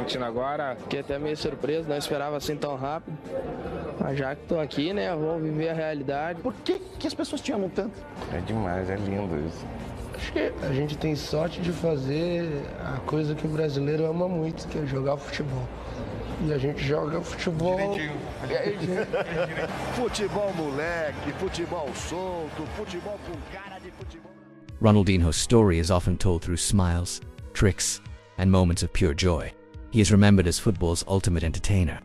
sentindo agora? Fiquei até meio surpreso, não esperava assim tão rápido. Mas já que tô aqui, né, vou viver a realidade. Por que as pessoas te amam tanto? É demais, é lindo isso. Acho que a gente tem sorte de fazer a coisa que o brasileiro ama muito, que é jogar futebol. E a gente joga futebol. Futebol moleque, futebol solto, futebol com cara de futebol. Ronaldinho's story is often told through smiles, tricks, and moments of pure joy. He is remembered as football's ultimate entertainer,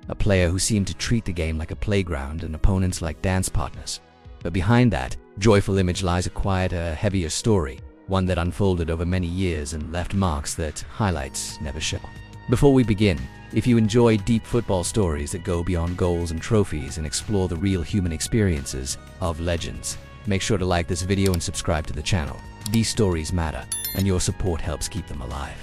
a player who seemed to treat the game like a playground and opponents like dance partners. But behind that joyful image lies a quieter, heavier story, one that unfolded over many years and left marks that highlights never show. Before we begin, if you enjoy deep football stories that go beyond goals and trophies and explore the real human experiences of legends, make sure to like this video and subscribe to the channel. These stories matter, and your support helps keep them alive.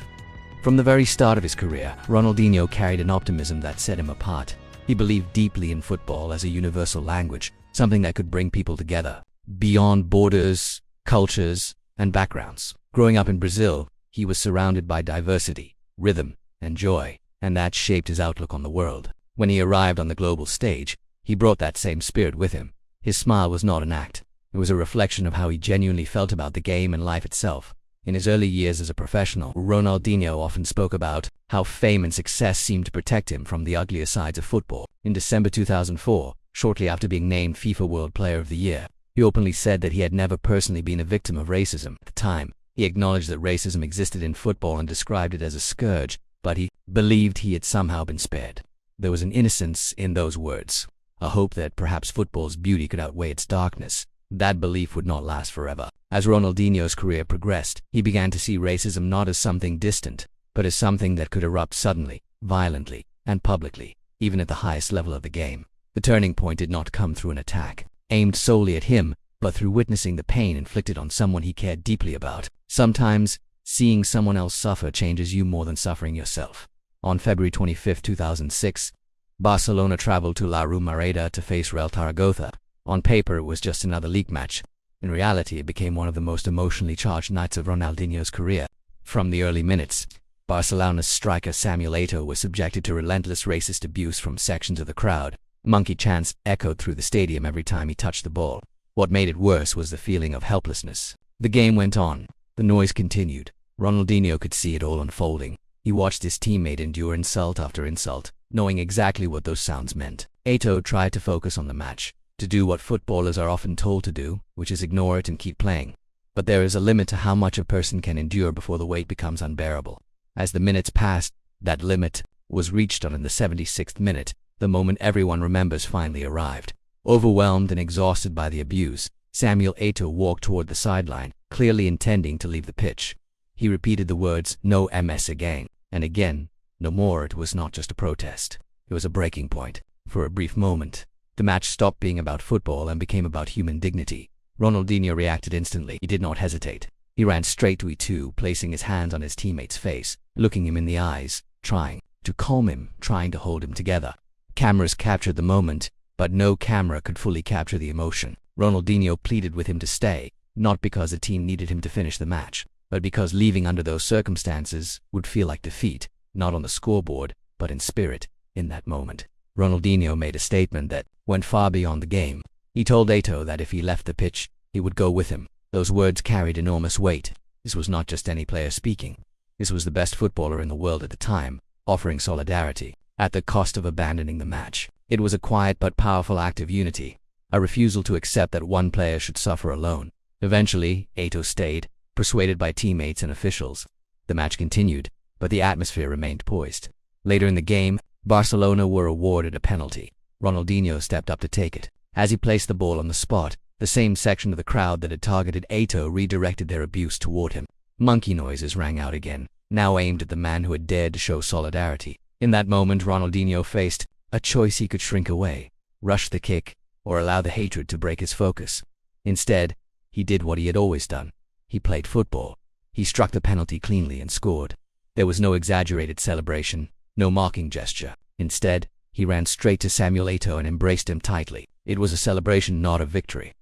From the very start of his career, Ronaldinho carried an optimism that set him apart. He believed deeply in football as a universal language, something that could bring people together, beyond borders, cultures, and backgrounds. Growing up in Brazil, he was surrounded by diversity, rhythm, and joy, and that shaped his outlook on the world. When he arrived on the global stage, he brought that same spirit with him. His smile was not an act. It was a reflection of how he genuinely felt about the game and life itself. In his early years as a professional, Ronaldinho often spoke about how fame and success seemed to protect him from the uglier sides of football. In December 2004, shortly after being named FIFA World Player of the Year, he openly said that he had never personally been a victim of racism. At the time, he acknowledged that racism existed in football and described it as a scourge, but he believed he had somehow been spared. There was an innocence in those words, a hope that perhaps football's beauty could outweigh its darkness. That belief would not last forever. As Ronaldinho's career progressed, he began to see racism not as something distant, but as something that could erupt suddenly, violently, and publicly, even at the highest level of the game. The turning point did not come through an attack aimed solely at him, but through witnessing the pain inflicted on someone he cared deeply about. Sometimes, seeing someone else suffer changes you more than suffering yourself. On February 25, 2006, Barcelona traveled to La Romareda to face Real Zaragoza. On paper, it was just another league match. In reality, it became one of the most emotionally charged nights of Ronaldinho's career. From the early minutes, Barcelona's striker Samuel Eto'o was subjected to relentless racist abuse from sections of the crowd. Monkey chants echoed through the stadium every time he touched the ball. What made it worse was the feeling of helplessness. The game went on. The noise continued. Ronaldinho could see it all unfolding. He watched his teammate endure insult after insult, knowing exactly what those sounds meant. Eto'o tried to focus on the match, to do what footballers are often told to do, which is ignore it and keep playing. But there is a limit to how much a person can endure before the weight becomes unbearable. As the minutes passed, that limit was reached on in the 76th minute. The moment everyone remembers finally arrived. Overwhelmed and exhausted by the abuse, Samuel Eto'o walked toward the sideline, clearly intending to leave the pitch. He repeated the words, "No MS" again and again. No more. It was not just a protest. It was a breaking point. For a brief moment, the match stopped being about football and became about human dignity. Ronaldinho reacted instantly. He did not hesitate. He ran straight to Eto'o, placing his hands on his teammate's face, looking him in the eyes, trying to calm him, trying to hold him together. Cameras captured the moment, but no camera could fully capture the emotion. Ronaldinho pleaded with him to stay, not because the team needed him to finish the match, but because leaving under those circumstances would feel like defeat, not on the scoreboard, but in spirit. In that moment, Ronaldinho made a statement that went far beyond the game. He told Eto'o that if he left the pitch, he would go with him. Those words carried enormous weight. This was not just any player speaking. This was the best footballer in the world at the time, offering solidarity at the cost of abandoning the match. It was a quiet but powerful act of unity, a refusal to accept that one player should suffer alone. Eventually, Eto'o stayed, persuaded by teammates and officials. The match continued, but the atmosphere remained poised. Later in the game, Barcelona were awarded a penalty. Ronaldinho stepped up to take it. As he placed the ball on the spot, the same section of the crowd that had targeted Eto'o redirected their abuse toward him. Monkey noises rang out again, now aimed at the man who had dared to show solidarity. In that moment, Ronaldinho faced a choice. He could shrink away, rush the kick, or allow the hatred to break his focus. Instead, he did what he had always done. He played football. He struck the penalty cleanly and scored. There was no exaggerated celebration, no mocking gesture. Instead, he ran straight to Samuel Eto'o and embraced him tightly. It was a celebration not of victory,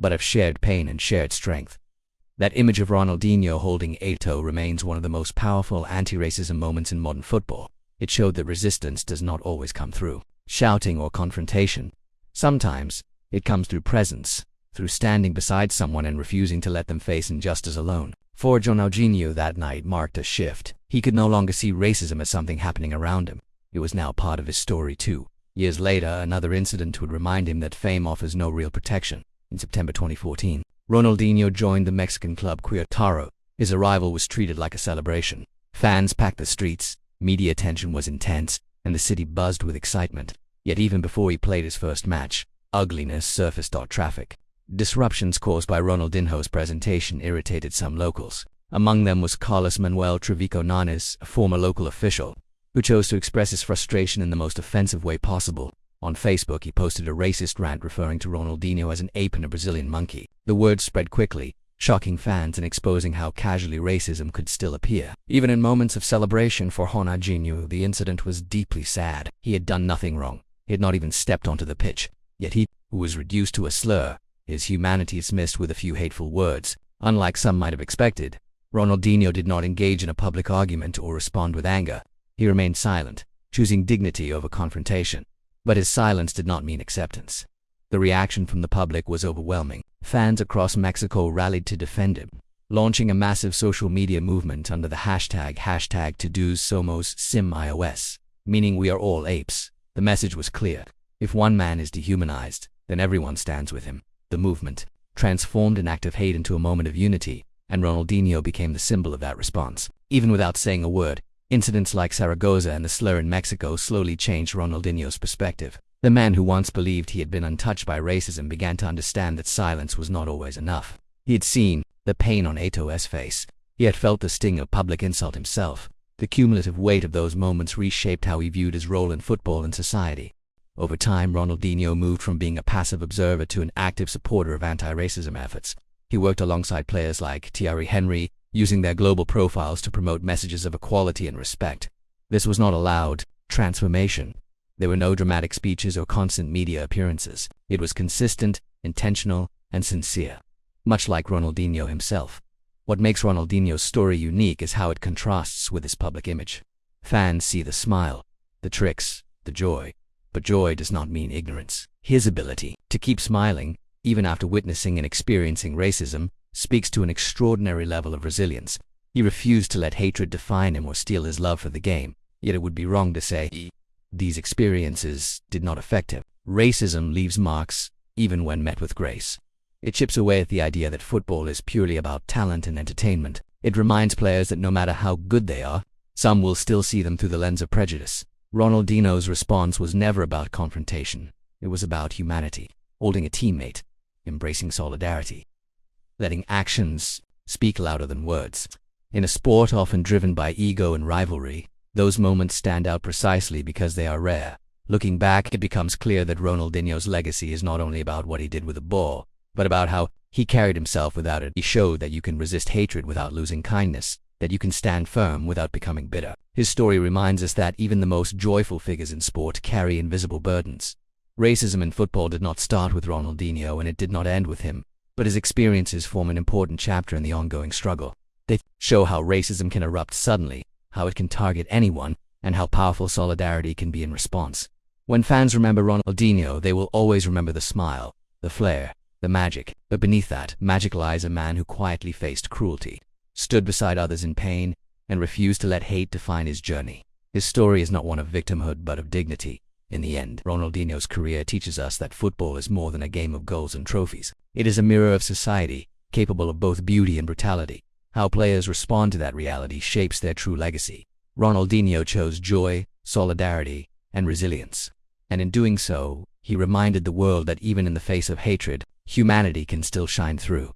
but of shared pain and shared strength. That image of Ronaldinho holding Eto'o remains one of the most powerful anti-racism moments in modern football. It showed that resistance does not always come through shouting or confrontation. Sometimes, it comes through presence, through standing beside someone and refusing to let them face injustice alone. For Ronaldinho, that night marked a shift. He could no longer see racism as something happening around him. It was now part of his story too. Years later, another incident would remind him that fame offers no real protection. In September 2014, Ronaldinho joined the Mexican club Querétaro. His arrival was treated like a celebration. Fans packed the streets, media attention was intense, and the city buzzed with excitement. Yet even before he played his first match, ugliness surfaced. Traffic disruptions caused by Ronaldinho's presentation irritated some locals. Among them was Carlos Manuel Trevico Nanes, a former local official, who chose to express his frustration in the most offensive way possible. On Facebook, he posted a racist rant referring to Ronaldinho as an ape and a Brazilian monkey. The words spread quickly, shocking fans and exposing how casually racism could still appear. Even in moments of celebration for Ronaldinho, the incident was deeply sad. He had done nothing wrong. He had not even stepped onto the pitch. Yet he, who was reduced to a slur, his humanity dismissed with a few hateful words. Unlike some might have expected, Ronaldinho did not engage in a public argument or respond with anger. He remained silent, choosing dignity over confrontation. But his silence did not mean acceptance. The reaction from the public was overwhelming. Fans across Mexico rallied to defend him, launching a massive social media movement under the hashtag #Todos Somos Sim iOS, meaning we are all apes. The message was clear. If one man is dehumanized, then everyone stands with him. The movement transformed an act of hate into a moment of unity, and Ronaldinho became the symbol of that response. Even without saying a word, incidents like Zaragoza and the slur in Mexico slowly changed Ronaldinho's perspective. The man who once believed he had been untouched by racism began to understand that silence was not always enough. He had seen the pain on Eto'o's face. He had felt the sting of public insult himself. The cumulative weight of those moments reshaped how he viewed his role in football and society. Over time, Ronaldinho moved from being a passive observer to an active supporter of anti-racism efforts. He worked alongside players like Thierry Henry, using their global profiles to promote messages of equality and respect. This was not a loud transformation. There were no dramatic speeches or constant media appearances. It was consistent, intentional, and sincere. Much like Ronaldinho himself. What makes Ronaldinho's story unique is how it contrasts with his public image. Fans see the smile, the tricks, the joy. But joy does not mean ignorance. His ability to keep smiling, even after witnessing and experiencing racism, speaks to an extraordinary level of resilience. He refused to let hatred define him or steal his love for the game. Yet it would be wrong to say these experiences did not affect him. Racism leaves marks, even when met with grace. It chips away at the idea that football is purely about talent and entertainment. It reminds players that no matter how good they are, some will still see them through the lens of prejudice. Ronaldinho's response was never about confrontation. It was about humanity, holding a teammate, embracing solidarity, letting actions speak louder than words. In a sport often driven by ego and rivalry, those moments stand out precisely because they are rare. Looking back, it becomes clear that Ronaldinho's legacy is not only about what he did with the ball, but about how he carried himself without it. He showed that you can resist hatred without losing kindness, that you can stand firm without becoming bitter. His story reminds us that even the most joyful figures in sport carry invisible burdens. Racism in football did not start with Ronaldinho and it did not end with him, but his experiences form an important chapter in the ongoing struggle. They show how racism can erupt suddenly, how it can target anyone, and how powerful solidarity can be in response. When fans remember Ronaldinho, they will always remember the smile, the flair, the magic. But beneath that magic lies a man who quietly faced cruelty, stood beside others in pain, and refused to let hate define his journey. His story is not one of victimhood but of dignity. In the end, Ronaldinho's career teaches us that football is more than a game of goals and trophies. It is a mirror of society, capable of both beauty and brutality. How players respond to that reality shapes their true legacy. Ronaldinho chose joy, solidarity, and resilience. And in doing so, he reminded the world that even in the face of hatred, humanity can still shine through.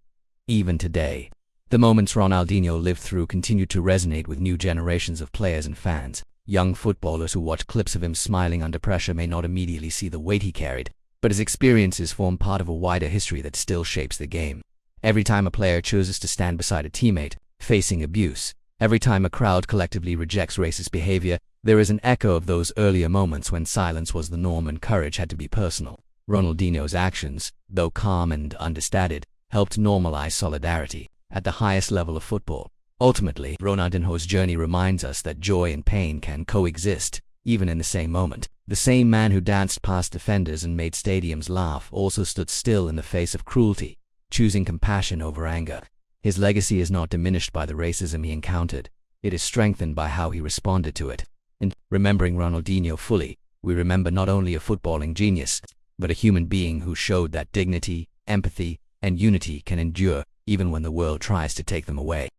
Even today, the moments Ronaldinho lived through continue to resonate with new generations of players and fans. Young footballers who watch clips of him smiling under pressure may not immediately see the weight he carried, but his experiences form part of a wider history that still shapes the game. Every time a player chooses to stand beside a teammate facing abuse, every time a crowd collectively rejects racist behavior, there is an echo of those earlier moments when silence was the norm and courage had to be personal. Ronaldinho's actions, though calm and understated, helped normalize solidarity. at the highest level of football. Ultimately, Ronaldinho's journey reminds us that joy and pain can coexist, even in the same moment. The same man who danced past defenders and made stadiums laugh also stood still in the face of cruelty, choosing compassion over anger. His legacy is not diminished by the racism he encountered. It is strengthened by how he responded to it. In remembering Ronaldinho fully, we remember not only a footballing genius, but a human being who showed that dignity, empathy, and unity can endure even when the world tries to take them away.